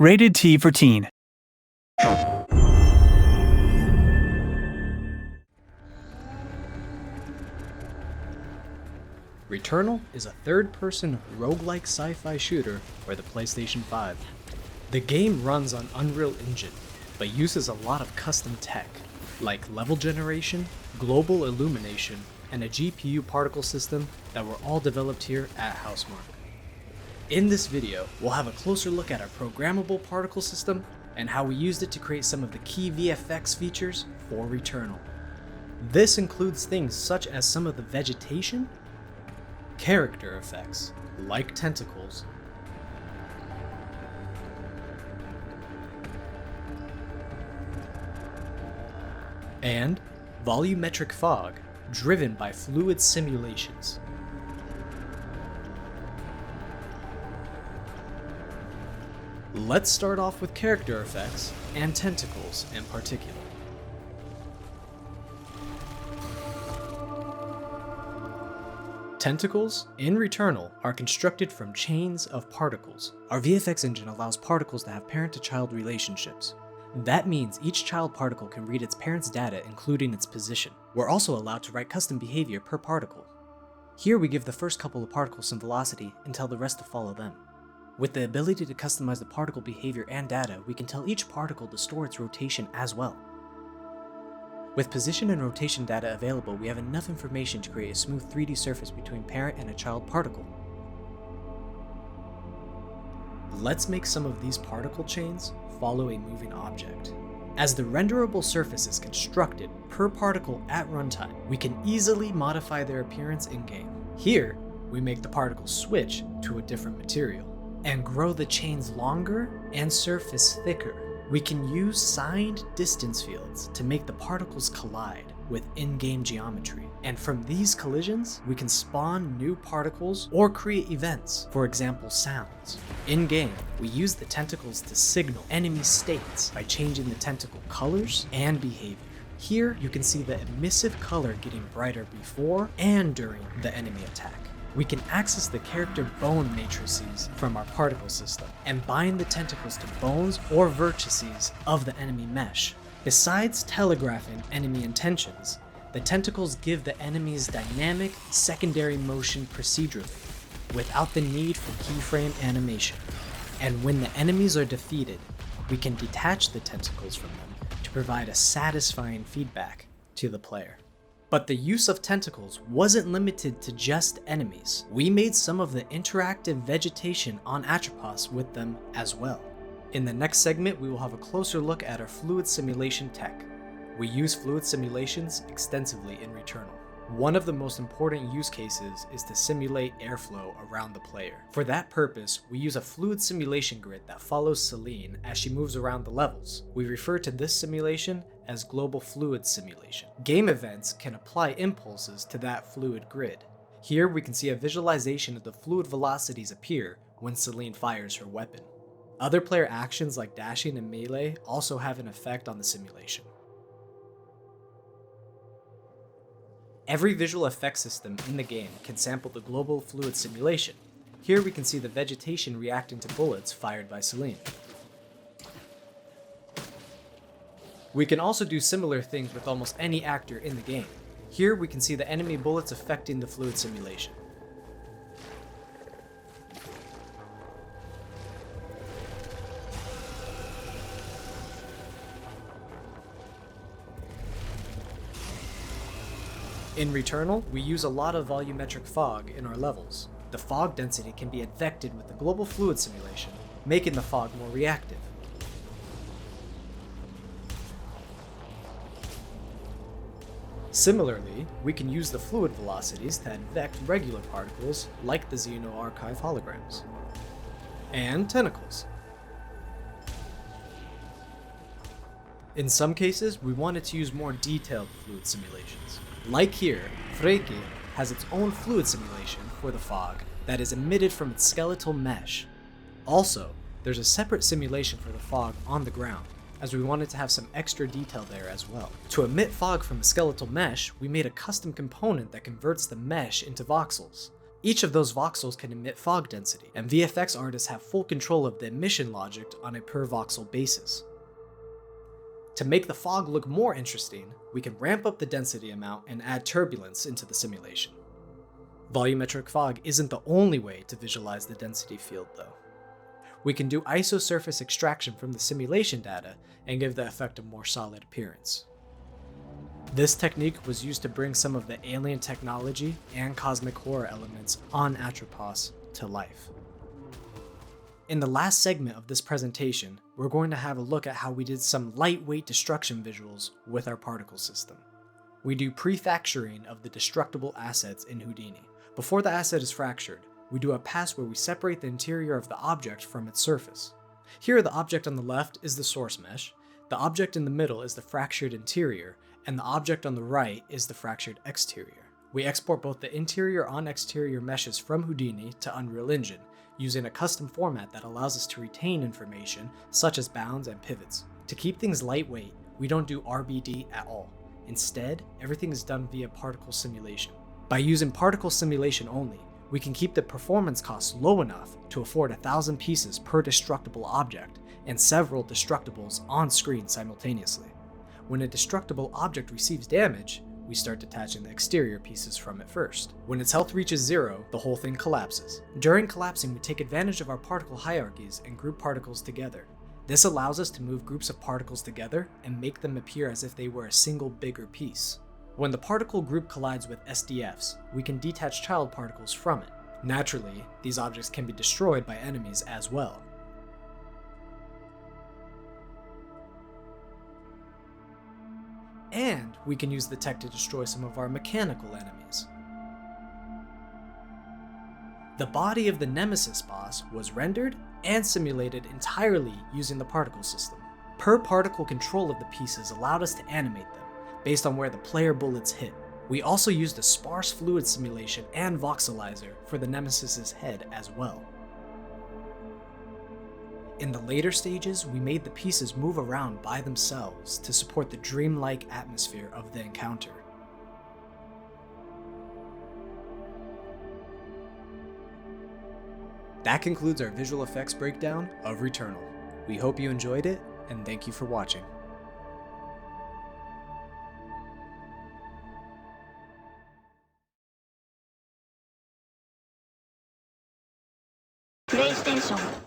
Rated T for Teen. Returnal is a third-person roguelike sci-fi shooter for the PlayStation 5. The game runs on Unreal Engine, but uses a lot of custom tech, like level generation, global illumination, and a GPU particle system that were all developed here at Housemarque. In this video, we'll have a closer look at our programmable particle system and how we used it to create some of the key VFX features for Returnal. This includes things such as some of the vegetation, character effects, like tentacles, and volumetric fog driven by fluid simulations. Let's start off with character effects and tentacles in particular. Tentacles in Returnal are constructed from chains of particles. Our VFX engine allows particles to have parent-to-child relationships. That means each child particle can read its parent's data, including its position. We're also allowed to write custom behavior per particle. Here we give the first couple of particles some velocity and tell the rest to follow them. With the ability to customize the particle behavior and data, we can tell each particle to store its rotation as well. With position and rotation data available, we have enough information to create a smooth 3D surface between parent and a child particle. Let's make some of these particle chains follow a moving object. As the renderable surface is constructed per particle at runtime, we can easily modify their appearance in-game. Here, we make the particles switch to a different material and grow the chains longer and surface thicker. We can use signed distance fields to make the particles collide with in-game geometry. And from these collisions, we can spawn new particles or create events, for example, sounds. In-game, we use the tentacles to signal enemy states by changing the tentacle colors and behavior. Here, you can see the emissive color getting brighter before and during the enemy attack. We can access the character bone matrices from our particle system and bind the tentacles to bones or vertices of the enemy mesh. Besides telegraphing enemy intentions, the tentacles give the enemies dynamic secondary motion procedurally, without the need for keyframe animation. And when the enemies are defeated, we can detach the tentacles from them to provide a satisfying feedback to the player. But the use of tentacles wasn't limited to just enemies. We made some of the interactive vegetation on Atropos with them as well. In the next segment, we will have a closer look at our fluid simulation tech. We use fluid simulations extensively in Returnal. One of the most important use cases is to simulate airflow around the player. For that purpose, we use a fluid simulation grid that follows Celine as she moves around the levels. We refer to this simulation as global fluid simulation. Game events can apply impulses to that fluid grid. Here we can see a visualization of the fluid velocities appear when Celine fires her weapon. Other player actions like dashing and melee also have an effect on the simulation. Every visual effects system in the game can sample the global fluid simulation. Here we can see the vegetation reacting to bullets fired by Celine. We can also do similar things with almost any actor in the game. Here we can see the enemy bullets affecting the fluid simulation. In Returnal, we use a lot of volumetric fog in our levels. The fog density can be affected with the global fluid simulation, making the fog more reactive. Similarly, we can use the fluid velocities to advect regular particles like the Xenoarchive holograms. And tentacles. In some cases, we wanted to use more detailed fluid simulations. Like here, Freki has its own fluid simulation for the fog that is emitted from its skeletal mesh. Also, there's a separate simulation for the fog on the ground, as we wanted to have some extra detail there as well. To emit fog from a skeletal mesh, we made a custom component that converts the mesh into voxels. Each of those voxels can emit fog density, and VFX artists have full control of the emission logic on a per voxel basis. To make the fog look more interesting, we can ramp up the density amount and add turbulence into the simulation. Volumetric fog isn't the only way to visualize the density field though. We can do isosurface extraction from the simulation data and give the effect a more solid appearance. This technique was used to bring some of the alien technology and cosmic horror elements on Atropos to life. In the last segment of this presentation, we're going to have a look at how we did some lightweight destruction visuals with our particle system. We do prefacturing of the destructible assets in Houdini. Before the asset is fractured, we do a pass where we separate the interior of the object from its surface. Here, the object on the left is the source mesh, the object in the middle is the fractured interior, and the object on the right is the fractured exterior. We export both the interior on exterior meshes from Houdini to Unreal Engine, using a custom format that allows us to retain information such as bounds and pivots. To keep things lightweight, we don't do RBD at all. Instead, everything is done via particle simulation. By using particle simulation only, we can keep the performance costs low enough to afford 1,000 pieces per destructible object and several destructibles on screen simultaneously. When a destructible object receives damage, we start detaching the exterior pieces from it first. When its health reaches 0, the whole thing collapses. During collapsing, we take advantage of our particle hierarchies and group particles together. This allows us to move groups of particles together and make them appear as if they were a single bigger piece. When the particle group collides with SDFs, we can detach child particles from it. Naturally, these objects can be destroyed by enemies as well. And we can use the tech to destroy some of our mechanical enemies. The body of the Nemesis boss was rendered and simulated entirely using the particle system. Per particle control of the pieces allowed us to animate them, based on where the player bullets hit. We also used a sparse fluid simulation and voxelizer for the Nemesis's head as well. In the later stages, we made the pieces move around by themselves to support the dreamlike atmosphere of the encounter. That concludes our visual effects breakdown of Returnal. We hope you enjoyed it, and thank you for watching. PlayStation